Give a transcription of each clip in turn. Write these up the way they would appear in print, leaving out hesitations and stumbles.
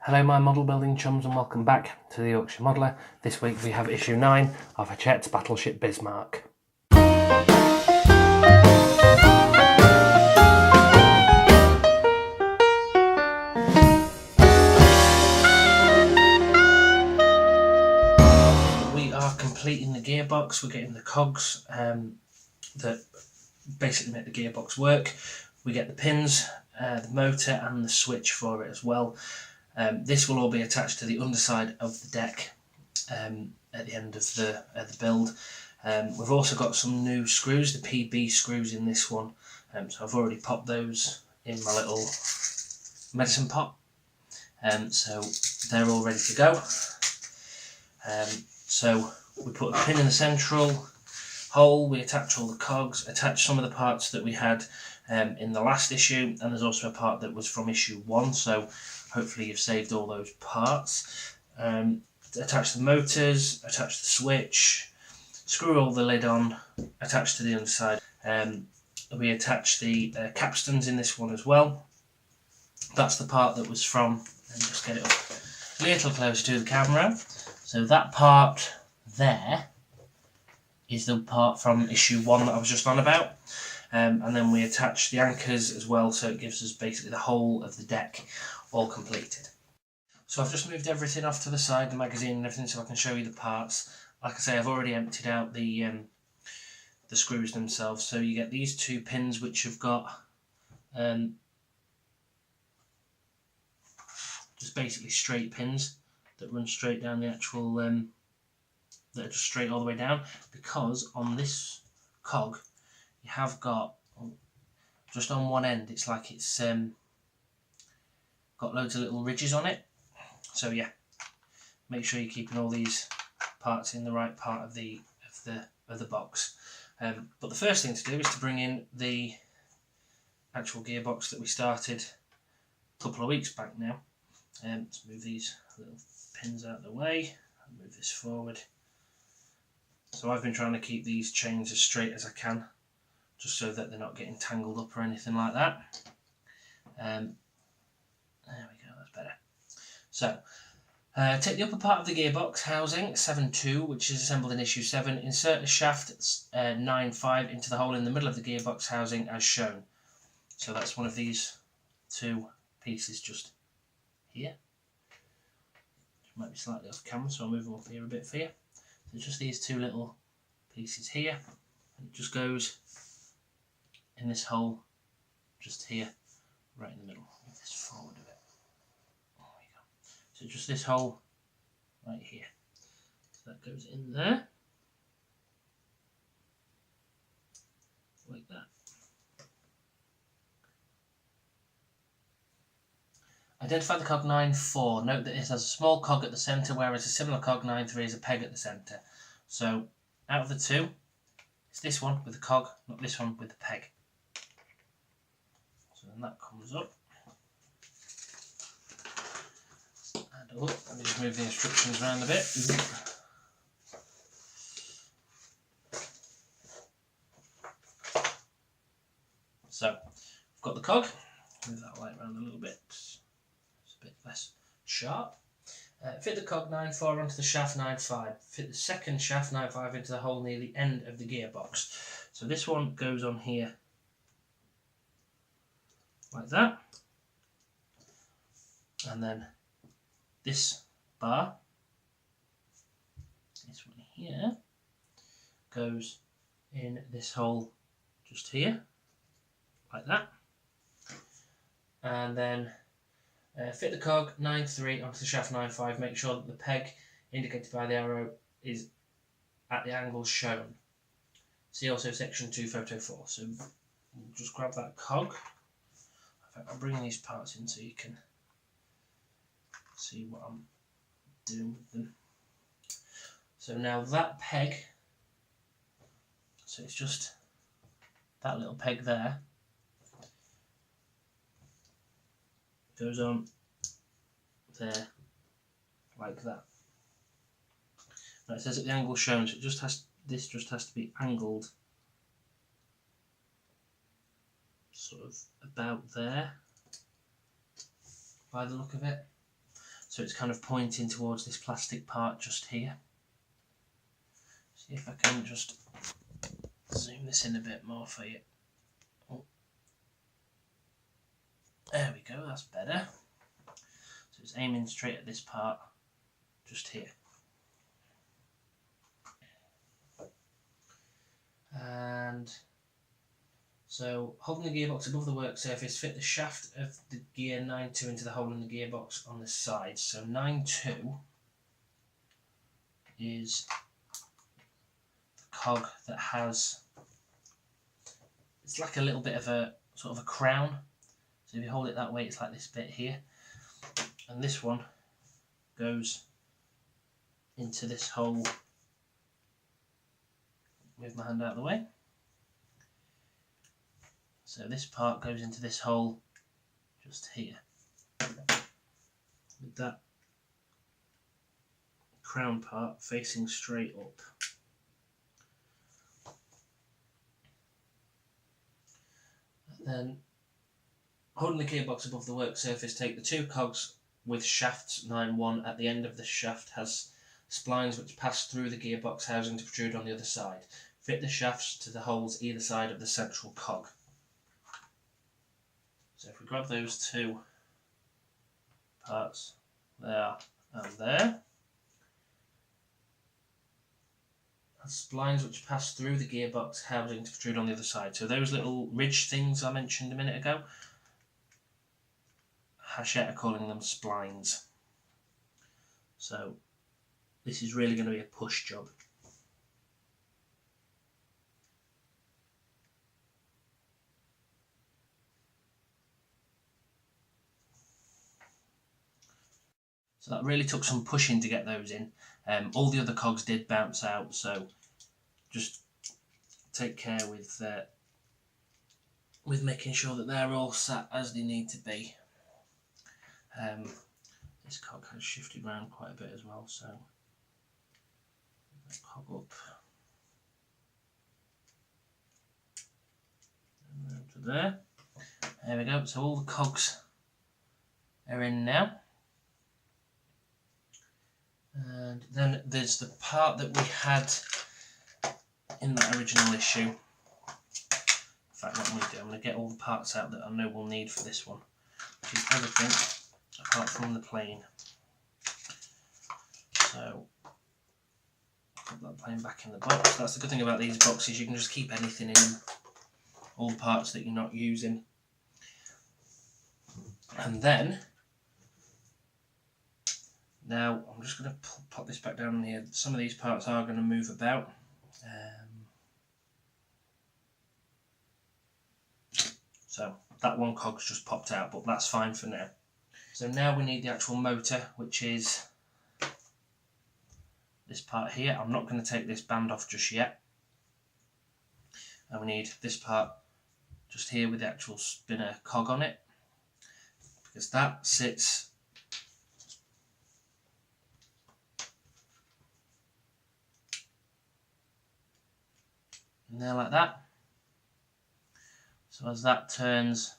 Hello my model building chums and welcome back to the Yorkshire Modeller. This week we have issue 9 of Hachette's Battleship Bismarck. We are completing the gearbox, we're getting the cogs that basically make the gearbox work. We get the pins, the motor and the switch for it as well. This will all be attached to the underside of the deck at the end of the build. We've also got some new screws, the PB screws in this one, so I've already popped those in my little medicine pot, so they're all ready to go. So we put a pin in the central hole, we attach all the cogs, attach some of the parts that we had in the last issue, and there's also a part that was from issue 1, so hopefully you've saved all those parts. Attach the motors, attach the switch, screw all the lid on, attach to the underside. We attach the capstans in this one as well. That's the part that was from, let me just get it up a little closer to the camera. So that part there is the part from issue 1 that I was just on about. And then we attach the anchors as well, so it gives us basically the whole of the deck all completed. So I've just moved everything off to the side, the magazine and everything, so I can show you the parts. Like I say, I've already emptied out the screws themselves. So you get these two pins which have got just basically straight pins that run straight down the actual, that are just straight all the way down, because on this cog you have got, just on one end, it's like it's got loads of little ridges on it. So yeah, make sure you're keeping all these parts in the right part of the box. But the first thing to do is to bring in the actual gearbox that we started a couple of weeks back now. Let's move these little pins out of the way and move this forward. So I've been trying to keep these chains as straight as I can, just so that they're not getting tangled up or anything like that. There we go, that's better. So, take the upper part of the gearbox housing, 7.2, which is assembled in issue 7, insert a shaft 9.5 into the hole in the middle of the gearbox housing as shown. So that's one of these two pieces just here. It might be slightly off camera, so I'll move them up here a bit for you. So just these two little pieces here, and it just goes in this hole just here, right in the middle. Move this forward a bit. There we go. So just this hole right here. So that goes in there, like that. Identify the cog 9.4. Note that it has a small cog at the centre, whereas a similar cog 9.3 is a peg at the centre. So out of the two, it's this one with the cog, not this one with the peg. So then that comes up. And let me just move the instructions around a bit. So I've got the cog. Move that light around a little bit. It's a bit less sharp. Fit the cog 9.4 onto the shaft 9.5. Fit the second shaft 9.5 into the hole near the end of the gearbox. So this one goes on here like that, and then this bar, this one here, goes in this hole just here like that, and then fit the cog 9.3 onto the shaft 9.5. Make sure that the peg indicated by the arrow is at the angles shown. See also section 2 photo 4. So we'll just grab that cog. In fact, I'll bring these parts in so you can see what I'm doing with them. So now that peg, so it's just that little peg there, goes on there like that. Now it says at the angle shown, so this just has to be angled sort of about there by the look of it. so it's kind of pointing towards this plastic part just here. See if I can just zoom this in a bit more for you. Oh. There we go, that's better. So it's aiming straight at this part just here. And so, holding the gearbox above the work surface, fit the shaft of the gear 9.2 into the hole in the gearbox on the side. So 9.2 is the cog that has, it's like a little bit of a sort of a crown. So if you hold it that way, it's like this bit here. And this one goes into this hole. Move my hand out of the way. So this part goes into this hole just here, with that crown part facing straight up. And then, holding the gearbox above the work surface, take the two cogs with shafts 9.1 at the end of the shaft has splines which pass through the gearbox housing to protrude on the other side. Fit the shafts to the holes either side of the central cog. So if we grab those two parts, there and there, and splines which pass through the gearbox housing to protrude on the other side. So those little ridge things I mentioned a minute ago, Hachette are calling them splines. So this is really going to be a push job. So that really took some pushing to get those in. All the other cogs did bounce out, so just take care with making sure that they're all sat as they need to be. This cog has shifted around quite a bit as well, so cog up and then to there. There we go. So all the cogs are in now. And then there's the part that we had in that original issue. In fact, what I'm going to do, I'm going to get all the parts out that I know we'll need for this one, which is everything apart from the plane. So, put that plane back in the box. That's the good thing about these boxes, you can just keep anything in them, all the parts that you're not using. And then, now I'm just going to pop this back down here. Some of these parts are going to move about. So that one cog's just popped out, but that's fine for now. So now we need the actual motor, which is this part here. I'm not going to take this band off just yet. And we need this part just here with the actual spinner cog on it, because that sits in there like that. So as that turns,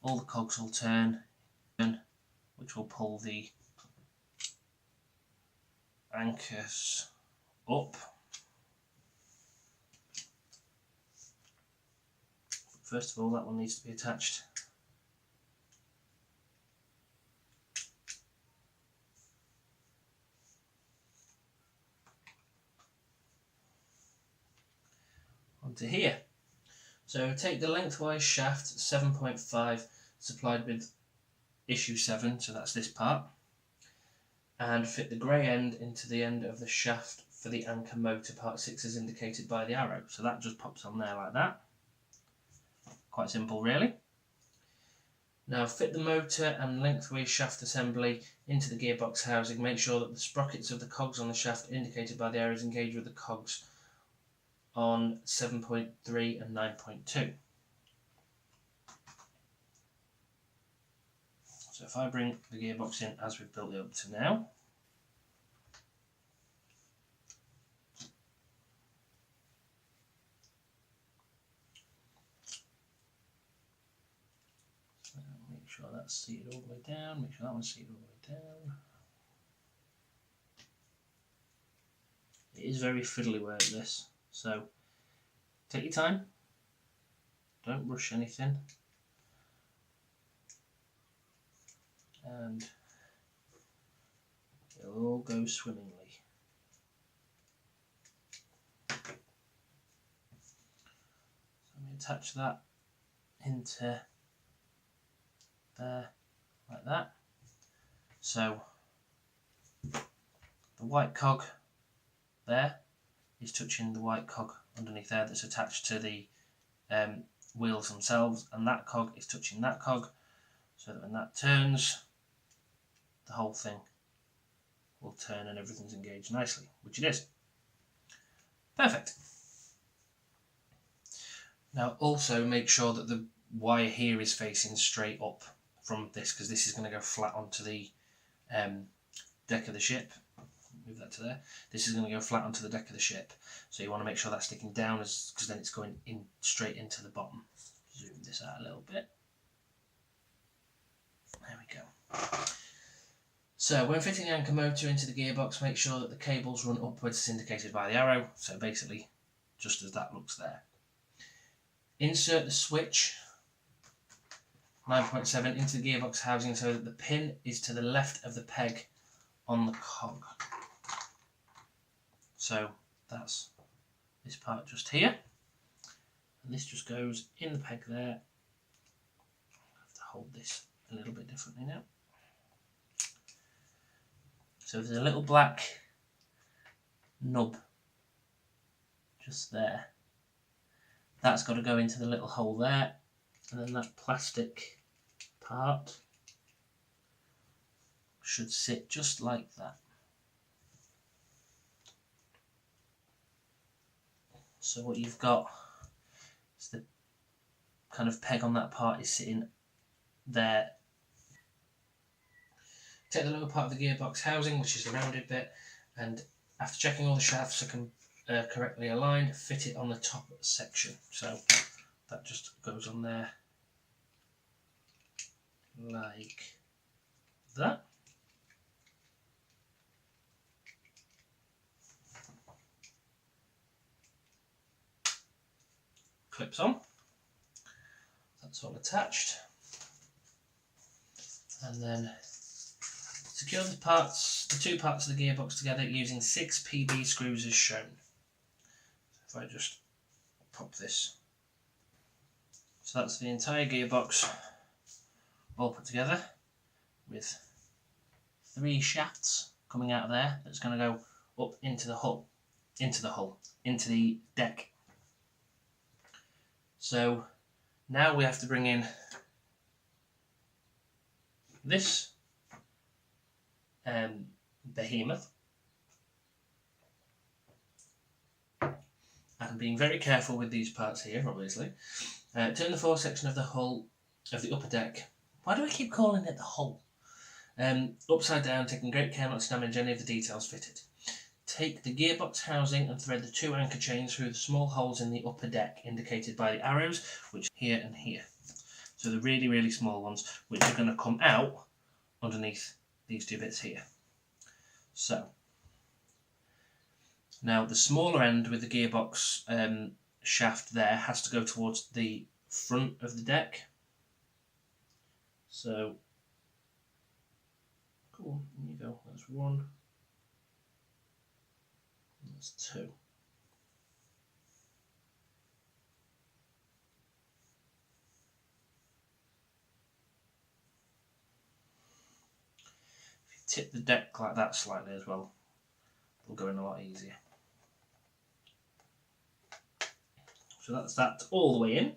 all the cogs will turn, which will pull the anchors up. First of all, that one needs to be attached. Onto here. So take the lengthwise shaft 7.5 supplied with issue 7, so that's this part, and fit the grey end into the end of the shaft for the anchor motor. Part 6 is indicated by the arrow, so that just pops on there like that. Quite simple really. Now fit the motor and lengthwise shaft assembly into the gearbox housing. Make sure that the sprockets of the cogs on the shaft indicated by the arrows engage with the cogs on 7.3 and 9.2. So if I bring the gearbox in as we've built it up to now, so make sure that's seated all the way down, make sure that one's seated all the way down. is very fiddly work, this. So take your time. Don't rush anything. And it'll all go swimmingly. So I'm going to attach that into there like that. So the white cog there is touching the white cog underneath there that's attached to the wheels themselves, and that cog is touching that cog, so that when that turns, the whole thing will turn and everything's engaged nicely, which it is. Perfect. Now also make sure that the wire here is facing straight up from this, because this is going to go flat onto the deck of the ship. Move that to there. This is going to go flat onto the deck of the ship, so you want to make sure that's sticking down, because then it's going in straight into the bottom. Zoom this out a little bit. There we go. So when fitting the anchor motor into the gearbox, make sure that the cables run upwards as indicated by the arrow, so basically just as that looks there. Insert the switch 9.7 into the gearbox housing so that the pin is to the left of the peg on the cog. So that's this part just here, and this just goes in the peg there. I have to hold this a little bit differently now. So there's a little black nub just there. That's got to go into the little hole there, and then that plastic part should sit just like that. So what you've got is the kind of peg on that part is sitting there. Take the lower part of the gearbox housing, which is the rounded bit, and after checking all the shafts are correctly aligned, fit it on the top section. So that just goes on there like that. Clips on. That's all attached. And then secure the two parts of the gearbox together using 6 PB screws as shown. So if I just pop this. So that's the entire gearbox all put together with 3 shafts coming out of there that's going to go up into the hull, into the deck. So now we have to bring in this behemoth, and being very careful with these parts here, obviously. Turn the foresection of the hull of the upper deck. Why do I keep calling it the hull? Upside down, taking great care not to damage any of the details fitted. Take the gearbox housing and thread the 2 anchor chains through the small holes in the upper deck indicated by the arrows, which are here and here. So the really, really small ones, which are going to come out underneath these 2 bits here. So now the smaller end with the gearbox shaft there has to go towards the front of the deck. So cool, there you go, that's 1. That's 2. If you tip the deck like that slightly as well, it'll go in a lot easier. So that's that all the way in.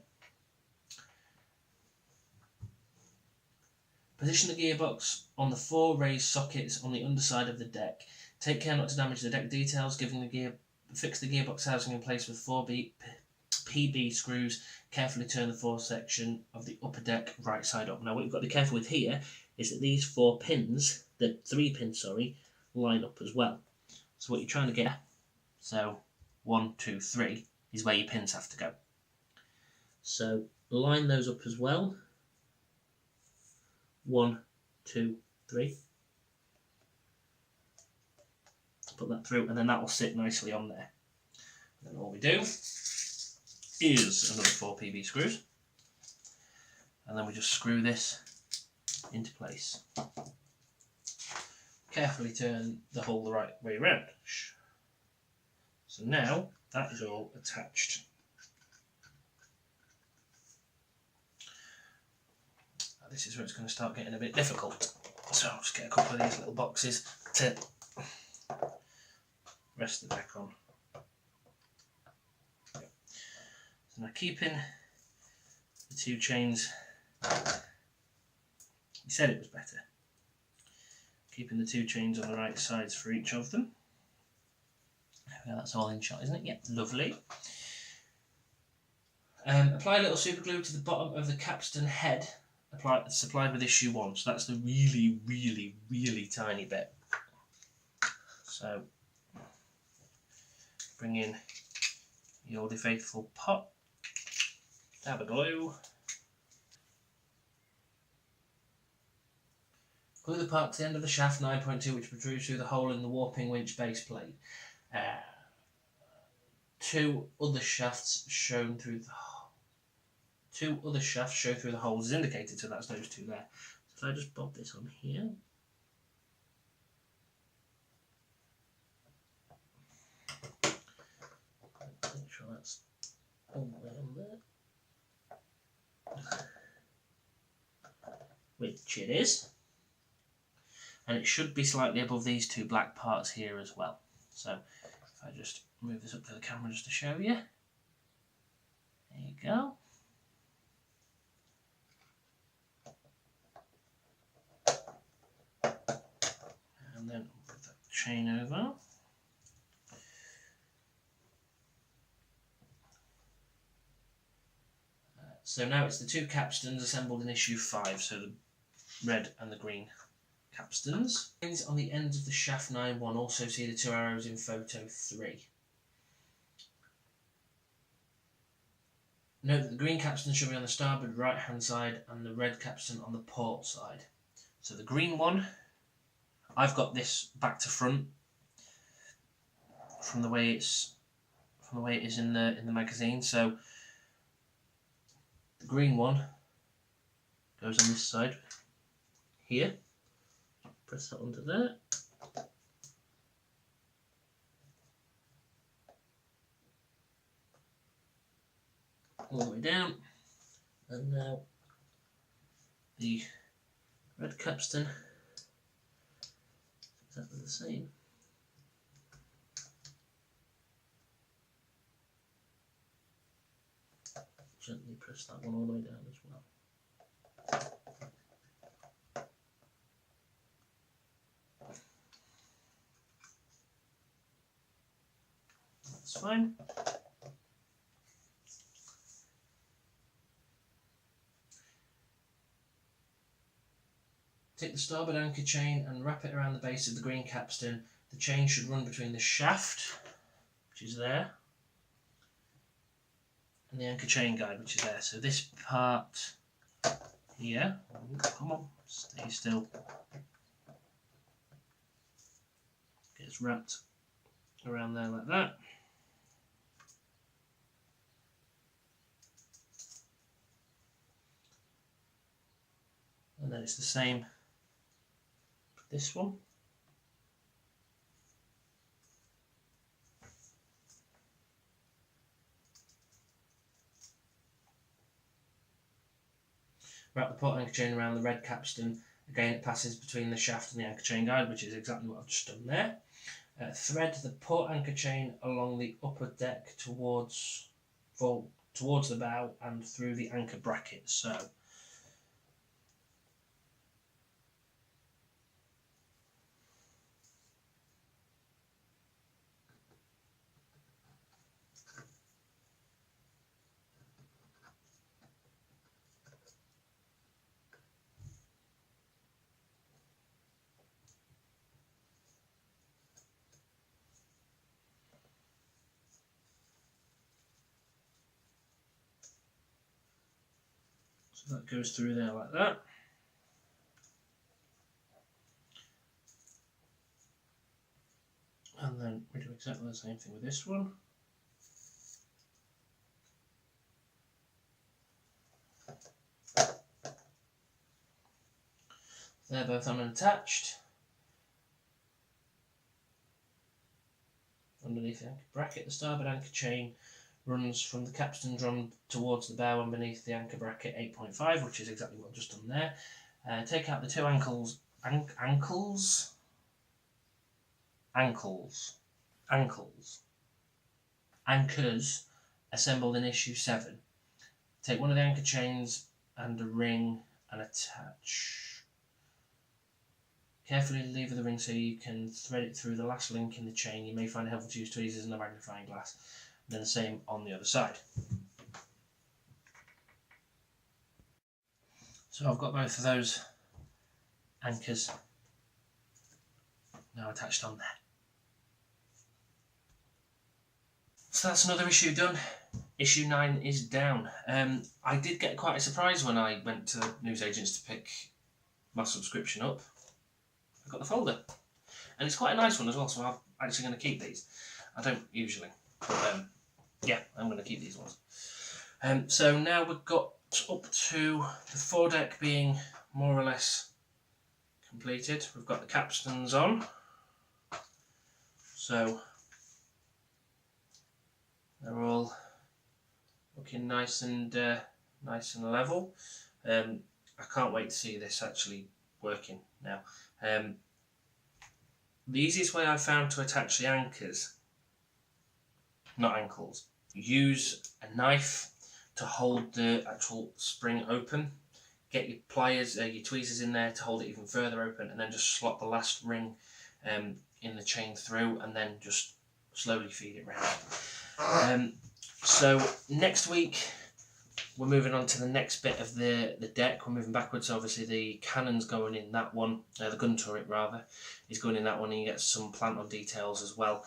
Position the gearbox on the 4 raised sockets on the underside of the deck. Take care not to damage the deck details, fix the gearbox housing in place with 4 PB screws. Carefully turn the foresection of the upper deck right side up. Now what you've got to be careful with here is that these 4 pins, the 3 pins, sorry, line up as well. So what you're trying to get, so 1, 2, 3 is where your pins have to go. So line those up as well. 1, 2, 3. put that through, and then that will sit nicely on there. And then all we do is another 4 PB screws, and then we just screw this into place. Carefully turn the hole the right way around. So now that is all attached. This is where it's going to start getting a bit difficult. So I'll just get a couple of these little boxes to rest the deck on. So now keeping the 2 chains, he said it was better. Keeping the 2 chains on the right sides for each of them. Yeah, that's all in shot, isn't it? Yep, lovely. Apply a little super glue to the bottom of the capstan head supplied with issue 1. So that's the really, really, really tiny bit. So bring in the oldie faithful pot, dab of glue. Glue the part to the end of the shaft 9.2, which protrudes through the hole in the warping winch base plate. 2 other shafts show through the holes as indicated, so that's those 2 there. So if I just bob this on here. Make sure that's all the way on there. Which it is. And it should be slightly above these 2 black parts here as well. So if I just move this up to the camera just to show you. There you go. And then put that chain over. So now it's the 2 capstans assembled in issue 5, so the red and the green capstans. On the ends of the shaft 9.1 also see the 2 arrows in photo 3. Note that the green capstan should be on the starboard right hand side and the red capstan on the port side. So the green one, I've got this back to front from the way it is in the magazine. So the green one goes on this side here. Press that under there. All the way down, and now the red capstan is exactly the same. Gently press that one all the way down as well. That's fine. Take the starboard anchor chain and wrap it around the base of the green capstan. The chain should run between the shaft, which is there, and the anchor chain guide, which is there. So this part here, come on, stay still, gets wrapped around there like that. And then it's the same for this one. Wrap the port anchor chain around the red capstan. Again, it passes between the shaft and the anchor chain guide, which is exactly what I've just done there. Thread the port anchor chain along the upper deck towards the bow and through the anchor bracket. So that goes through there like that. And And then we do exactly the same thing with this one. They're both on and attached. Underneath the anchor bracket, the starboard anchor chain runs from the capstan drum towards the bow and beneath the anchor bracket 8.5, which is exactly what I've just done there. Take out the two ankles, anchors assembled in issue 7. Take one of the anchor chains and a ring and attach. Carefully lever the ring so you can thread it through the last link in the chain. You may find it helpful to use tweezers and a magnifying glass. And then the same on the other side. So I've got both of those anchors now attached on there. So that's another issue done. Issue 9 is down. I did get quite a surprise when I went to the newsagents to pick my subscription up. I got the folder, and it's quite a nice one as well, so I'm actually going to keep these. I don't usually, but yeah, I'm going to keep these ones. So now we've got up to the foredeck being more or less completed. We've got the capstans on, so they're all looking nice and level. I can't wait to see this actually working now. The easiest way I've found to attach the anchors, not ankles, use a knife to hold the actual spring open. Get your pliers, your tweezers in there to hold it even further open, and then just slot the last ring in the chain through, and then just slowly feed it round. So next week we're moving on to the next bit of the deck. We're moving backwards. Obviously the cannon's going in that one, the gun turret rather, is going in that one, and you get some plant on details as well.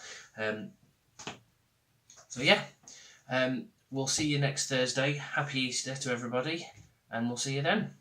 So yeah, we'll see you next Thursday. Happy Easter to everybody, and we'll see you then.